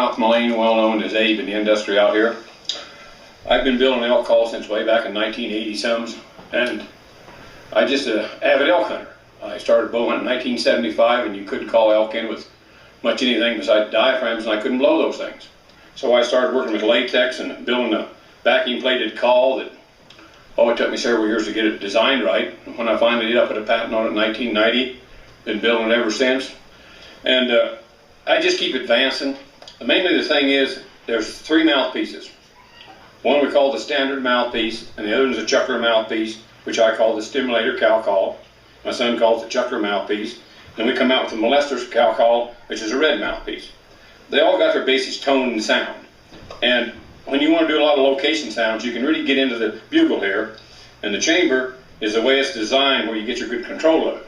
out with Meline, well known as Abe in the industry out here. I've been building elk calls since way back in 1980-sums, and I'm just an avid elk hunter. I started bow hunting in 1975, and you couldn't call elk in with much anything besides diaphragms, and I couldn't blow those things. So I started working with latex and building a vacuum plated call that, it took me several years to get it designed right. When I finally did, I put a patent on it in 1990. Been building it ever since. And I just keep advancing. Mainly the thing is, there's 3 mouthpieces. One we call the standard mouthpiece, and the other is a chuckler mouthpiece, which I call the stimulator cow call. My son calls it chuckler mouthpiece. Then we come out with the molester's cow call, which is a red mouthpiece. They all got their basic tone and sound. And when you want to do a lot of location sounds, you can really get into the bugle here. And the chamber is the way it's designed where you get your good control of it.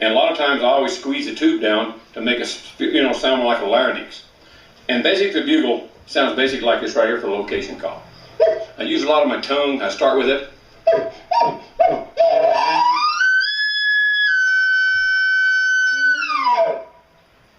And a lot of times I always squeeze the tube down to make it, sound more like a larynx. And basically the bugle sounds basically like this right here for the location call. I use a lot of my tongue. I start with it.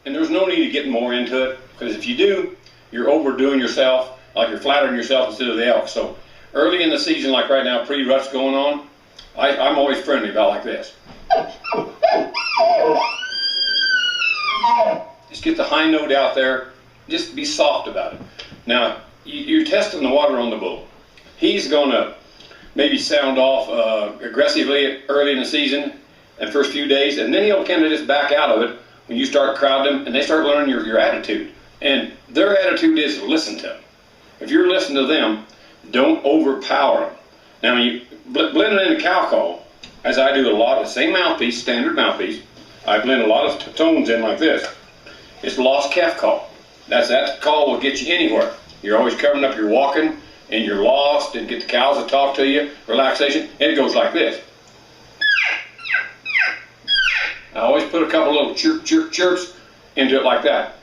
And there's no need to get more into it, because if you do, you're overdoing yourself, like you're flattering yourself instead of the elk. So early in the season, like right now, pre-rut's going on, I'm always friendly about like this. Just get the high note out there. Just be soft about it. Now, you're testing the water on the bull. He's going to maybe sound off aggressively early in the season and first few days, and then he'll kind of just back out of it when you start crowding them and they start learning your attitude. And their attitude is listen to them. If you're listening to them, don't overpower them. Now, when you blend it in a cow call, as I do a lot of the same mouthpiece, standard mouthpiece, I blend a lot of tones in like this. It's lost calf call. That call will get you anywhere. You're always covering up your walking, and you're lost, and get the cows to talk to you, relaxation, and it goes like this. I always put a couple little chirps into it like that.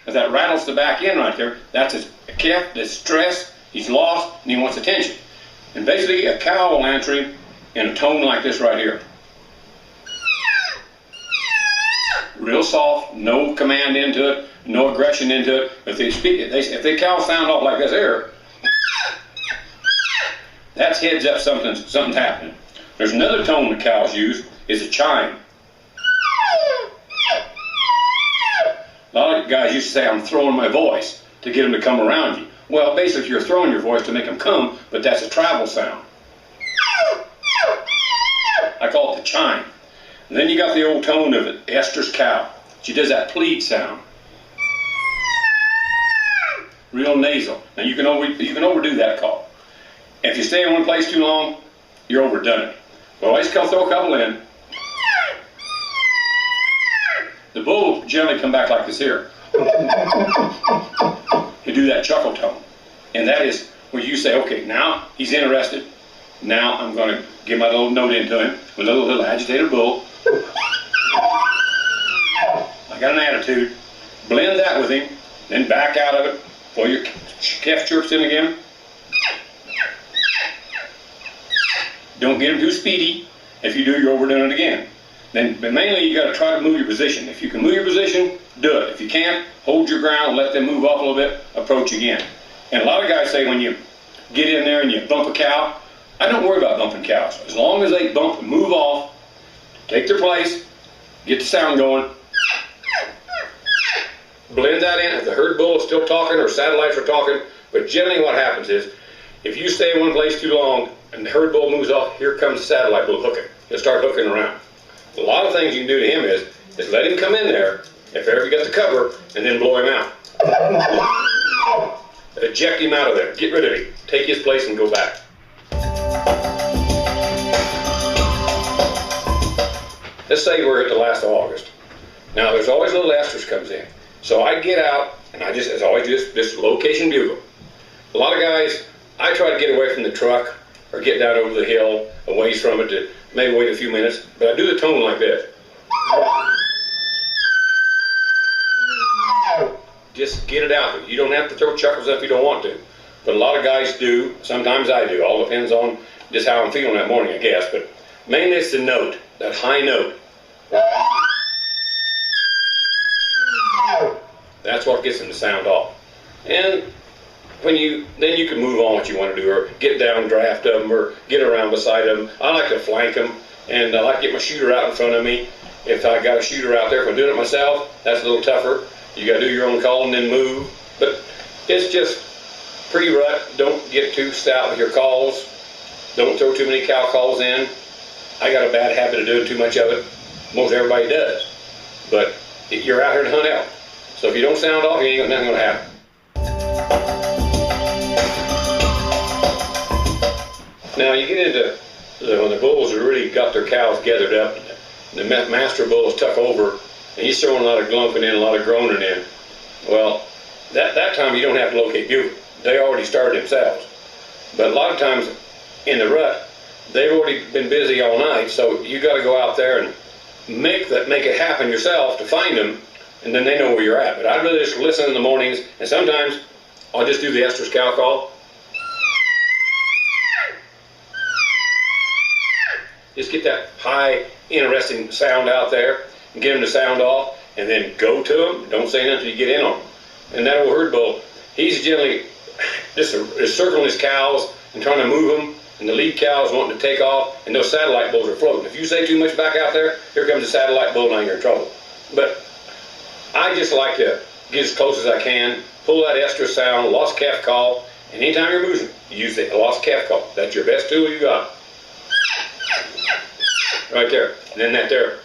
If that rattles the back end right there, that's a calf that's stressed, he's lost, and he wants attention. And basically a cow will answer him in a tone like this right here. Real soft, no command into it, no aggression into it. If they speak, if the cows sound off like this here, that's heads up something's happening. There's another tone the cows use, is a chime. A lot of guys used to say, I'm throwing my voice to get them to come around you. Well, basically you're throwing your voice to make them come, but that's a travel sound. I call it the chime. And then you got the old tone of it, Esther's cow. She does that plead sound. Real nasal. Now you can overdo that call. If you stay in one place too long, you're overdone it. But always throw a couple in. The bull will generally come back like this here. You do that chuckle tone. And that is where you say, okay, now he's interested. Now I'm going to give my little note into him with a little agitated bull. I got an attitude. Blend that with him, then back out of it. Pull your calf chirps in again. Don't get him too speedy. If you do, you're overdoing it again. But mainly you got to try to move your position. If you can move your position, do it. If you can't, hold your ground, let them move off a little bit, approach again. And a lot of guys say when you get in there and you bump a cow, I don't worry about bumping cows. As long as they bump and move off, take their place, get the sound going, blend that in. If the herd bull is still talking or satellites are talking, but generally what happens is, if you stay in one place too long and the herd bull moves off, here comes the satellite bull hooking. He'll start hooking around. A lot of things you can do to him is let him come in there, if ever you got the cover, and then blow him out. Eject him out of there. Get rid of him. Take his place and go back. Let's say we're at the last of August. Now there's always little estrus comes in. So I get out, and I just, as always, do this location bugle. A lot of guys, I try to get away from the truck or get down over the hill, a ways from it, to maybe wait a few minutes, but I do the tone like this. Just get it out there. You don't have to throw chuckles if you don't want to. But a lot of guys do. Sometimes I do. All depends on just how I'm feeling that morning, I guess. But mainly it's the note, that high note. that's what gets them to sound off. And then you can move on what you want to do, or get down, draft them, or get around beside them. I like to flank them, and I like to get my shooter out in front of me. If I got a shooter out there, if I'm doing it myself, that's a little tougher. You got to do your own call and then move. But it's just pre-rut. Don't get too stout with your calls. Don't throw too many cow calls in. I got a bad habit of doing too much of it. Most everybody does. But you're out here to hunt out. So if you don't sound off, nothing going to happen. Now you get into when the bulls have really got their cows gathered up, and the master bull is tucked over, and he's throwing a lot of glumping in, a lot of groaning in. Well, that time you don't have to locate bugler. They already started themselves. But a lot of times in the rut, they've already been busy all night, so you got to go out there and make it happen yourself to find them, and then they know where you're at. But I'd rather just listen in the mornings, and sometimes I'll just do the estrus cow call. Just get that high, interesting sound out there and get them to sound off, and then go to them. Don't say nothing until you get in on them. And that old herd bull, he's generally just circling his cows and trying to move them, and the lead cows wanting to take off, and those satellite bulls are floating. If you say too much back out there, here comes a satellite bull, now you're in trouble. But I just like to get as close as I can, pull that estrus sound, lost calf call, and anytime you're moving, use the lost calf call. That's your best tool you got. Right there, and then that there.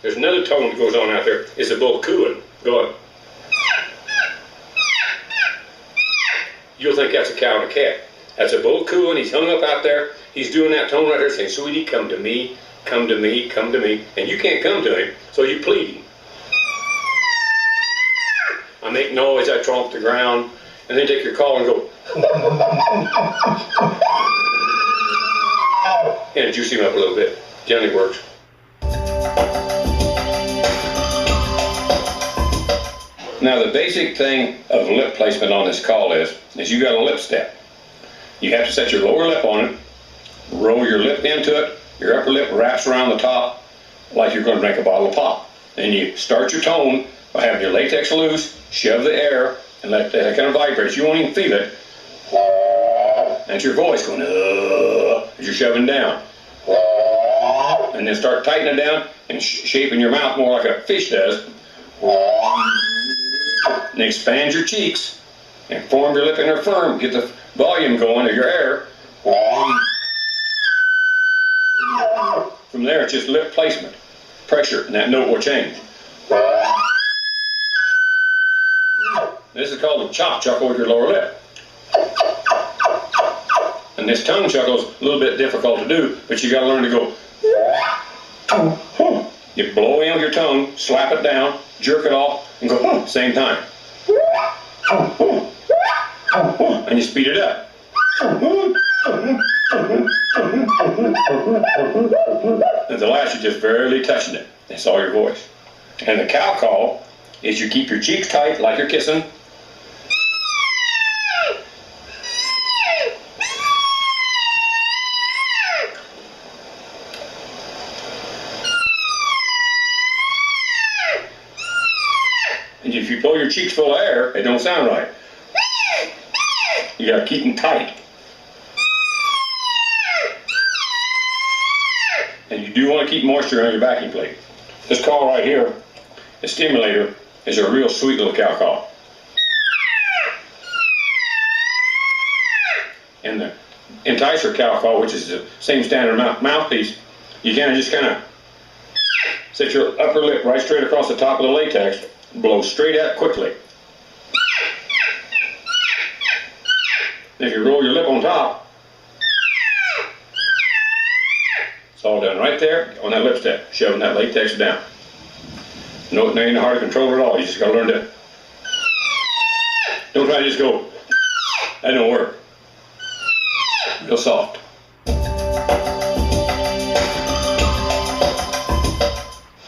There's another tone that goes on out there. It's a bull cooing. Go on. You'll think that's a cow and a calf. That's a bull cooing. He's hung up out there. He's doing that tone right there saying, sweetie, come to me, come to me, come to me. And you can't come to him, so you plead him. I make noise, I tromp the ground, and then take your call and go. And juice him up a little bit. Generally works. Now the basic thing of lip placement on this call is you got a lip step. You have to set your lower lip on it, roll your lip into it, your upper lip wraps around the top like you're going to drink a bottle of pop. Then you start your tone by having your latex loose, shove the air, and let that kind of vibrate. You won't even feel it. That's your voice going, as you're shoving down. And then start tightening it down and shaping your mouth more like a fish does. And expand your cheeks and form your lip in there firm. Get the volume going of your air. From there, it's just lip placement, pressure, and that note will change. This is called the chop chuckle with your lower lip. And this tongue chuckle is a little bit difficult to do, but you got to learn to go. You blow in with your tongue, slap it down, jerk it off, and go same time. And you speed it up. And the last, you're just barely touching it. That's all your voice. And the cow call is you keep your cheeks tight like you're kissing. And if you blow your cheeks full of air, it don't sound right. You gotta keep them tight. And you do want to keep moisture on your backing plate. This call right here, the stimulator, is a real sweet little cow call. And the enticer cow call, which is the same standard mouthpiece, you just kind of set your upper lip right straight across the top of the latex, blow straight out quickly. And if you roll your lip on top, it's all done right there on that lip step, shoving that latex down. No, it ain't hard to control at all. You just got to learn to. Don't try to just go. That don't work. Real soft.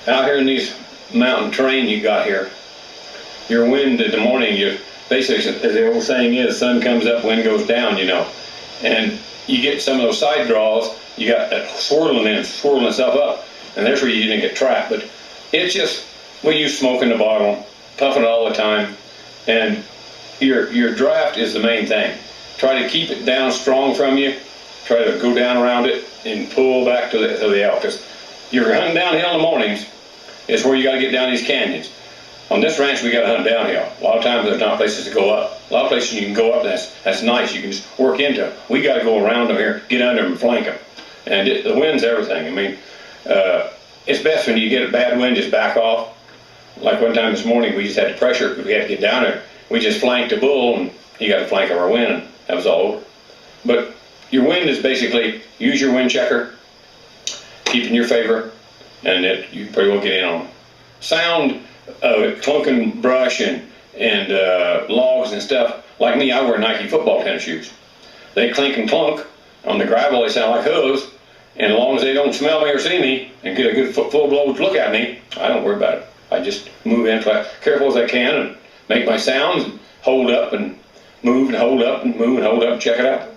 Out here in these mountain terrain you got here, your wind in the morning, you basically, as the old saying is, sun comes up, wind goes down, you know. And you get some of those side draws, you got that swirling itself up. and that's where you didn't get trapped. But it's just, we use smoke in the bottle, puffing it all the time, and your draft is the main thing. Try to keep it down strong from you. Try to go down around it and pull back to the elk. Because you're hunting downhill in the mornings. It's where you got to get down these canyons. On this ranch, we got to hunt downhill. A lot of times there's not places to go up. A lot of places you can go up, that's nice. You can just work into it. We got to go around them here, get under them, and flank them. And the wind's everything. I mean, it's best when you get a bad wind, just back off. Like one time this morning, we just had to pressure because we had to get down there. We just flanked a bull, and he got the flank of our wind, and that was all over. But your wind is basically, use your wind checker, keep in your favor, and you pretty well get in on them. Sound, clunking brush and logs and stuff. Like me, I wear Nike football tennis shoes. They clink and clunk. On the gravel, they sound like hooves. And as long as they don't smell me or see me and get a good full-blown look at me, I don't worry about it. I just move in careful as I can and make my sounds and hold up and move and hold up and move and hold up and check it out.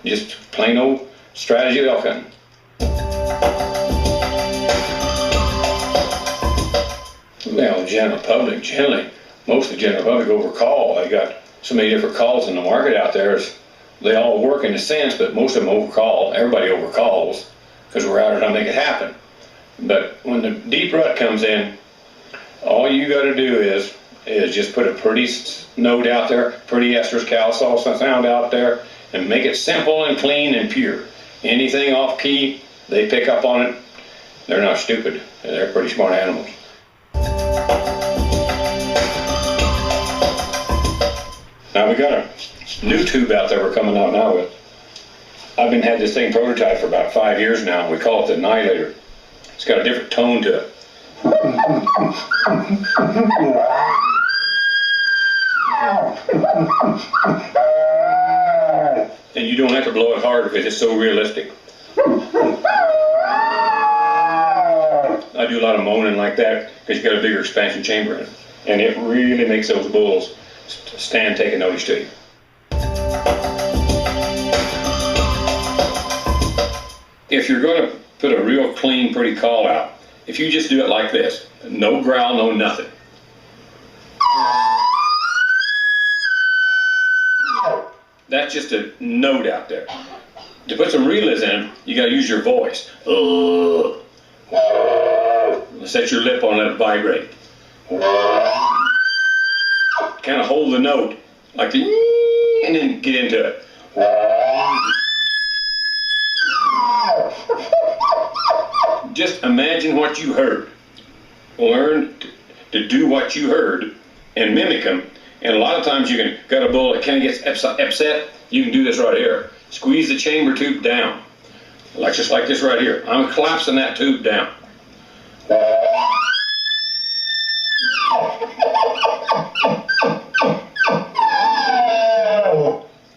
Just plain old strategy of elk hunting. Well, the general public, generally, most of the general public overcall. They got so many different calls in the market out there. They all work in a sense, but most of them overcall. Everybody overcalls because we're out there to make it happen. But when the deep rut comes in, all you got to do is just put a pretty note out there, pretty estrus cow sound out there, and make it simple and clean and pure. Anything off key, they pick up on it. They're not stupid. They're pretty smart animals. Now we got a new tube out there we're coming out now with. I've had this thing prototyped for about 5 years now. We call it the Annihilator. It's got a different tone to it. And you don't have to blow it hard because it's so realistic. I do a lot of moaning like that because you got a bigger expansion chamber in it. And it really makes those bulls stand taking notice to you. If you're going to put a real clean, pretty call out, if you just do it like this, no growl, no nothing. That's just a note out there. To put some realism in, you got to use your voice. Set your lip on it, vibrate. Kind of hold the note like the, and then get into it. Just imagine what you heard. Learn to do what you heard and mimic them. And a lot of times you got a bull that kind of gets upset. You can do this right here. Squeeze the chamber tube down, just like this right here. I'm collapsing that tube down.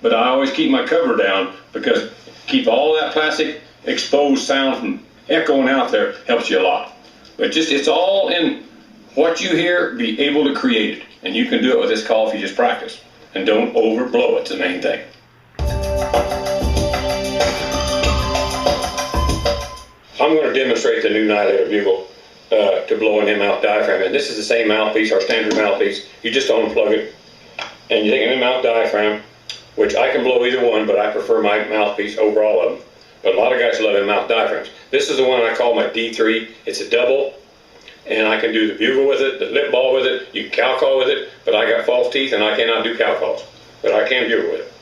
But I always keep my cover down because keep all that plastic exposed sound from echoing out there helps you a lot. But it's all in what you hear, be able to create it. And you can do it with this call if you just practice. And don't overblow it, it's the main thing. I'm going to demonstrate the new Annihilator bugle to blow in mouth diaphragm. And this is the same mouthpiece, our standard mouthpiece. You just unplug it. And you take an in-mouth diaphragm, which I can blow either one, but I prefer my mouthpiece over all of them. But a lot of guys love in-mouth diaphragms. This is the one I call my D3. It's a double, and I can do the bugle with it, the lip ball with it, you can cow call with it, but I got false teeth and I cannot do cow calls. But I can bugle with it.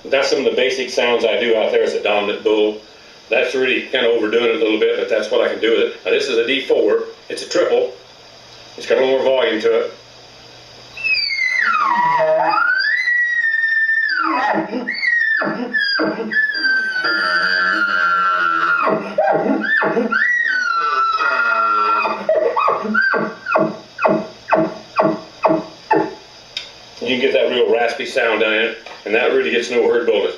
That's some of the basic sounds I do out there as a dominant bull. That's really kind of overdoing it a little bit, but that's what I can do with it. Now this is a D4. It's a triple. It's got a little more volume to it. You can get that real raspy sound down in it, and that really gets no herd bull.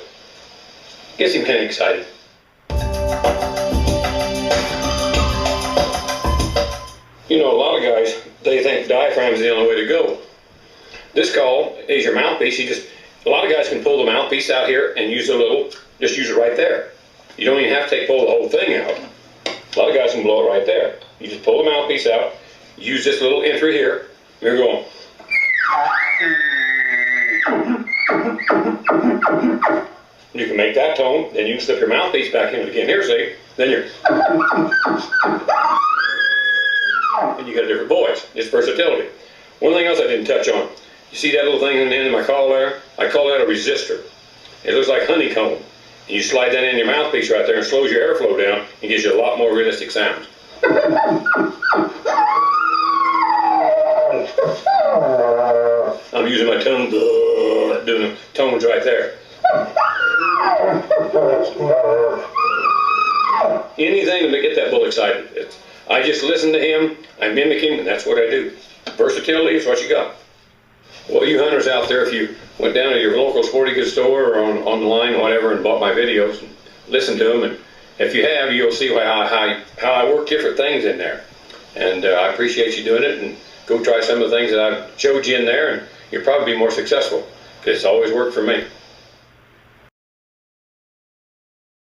Gets him kind of excited. sometimes the only way to go. This call is your mouthpiece. A lot of guys can pull the mouthpiece out here and use just use it right there. You don't even have to pull the whole thing out. A lot of guys can blow it right there. You just pull the mouthpiece out, use this little entry here, you're going. You can make that tone, then you can slip your mouthpiece back in it again. Here, see? Then you're. And you got a different voice. It's versatility. One thing else I didn't touch on. You see that little thing in the end of my call there? I call that a resistor. It looks like honeycomb. You slide that in your mouthpiece right there and slows your airflow down and gives you a lot more realistic sounds. I'm using my tongue, doing the tones right there. Anything to get that bull excited. I just listen to him, I mimic him, and that's what I do. Versatility is what you got. Well, you hunters out there, if you went down to your local sporting goods store or on the line or whatever and bought my videos and listened to them, and if you have, you'll see how I work different things in there. And I appreciate you doing it, and go try some of the things that I've showed you in there, and you'll probably be more successful, because it's always worked for me.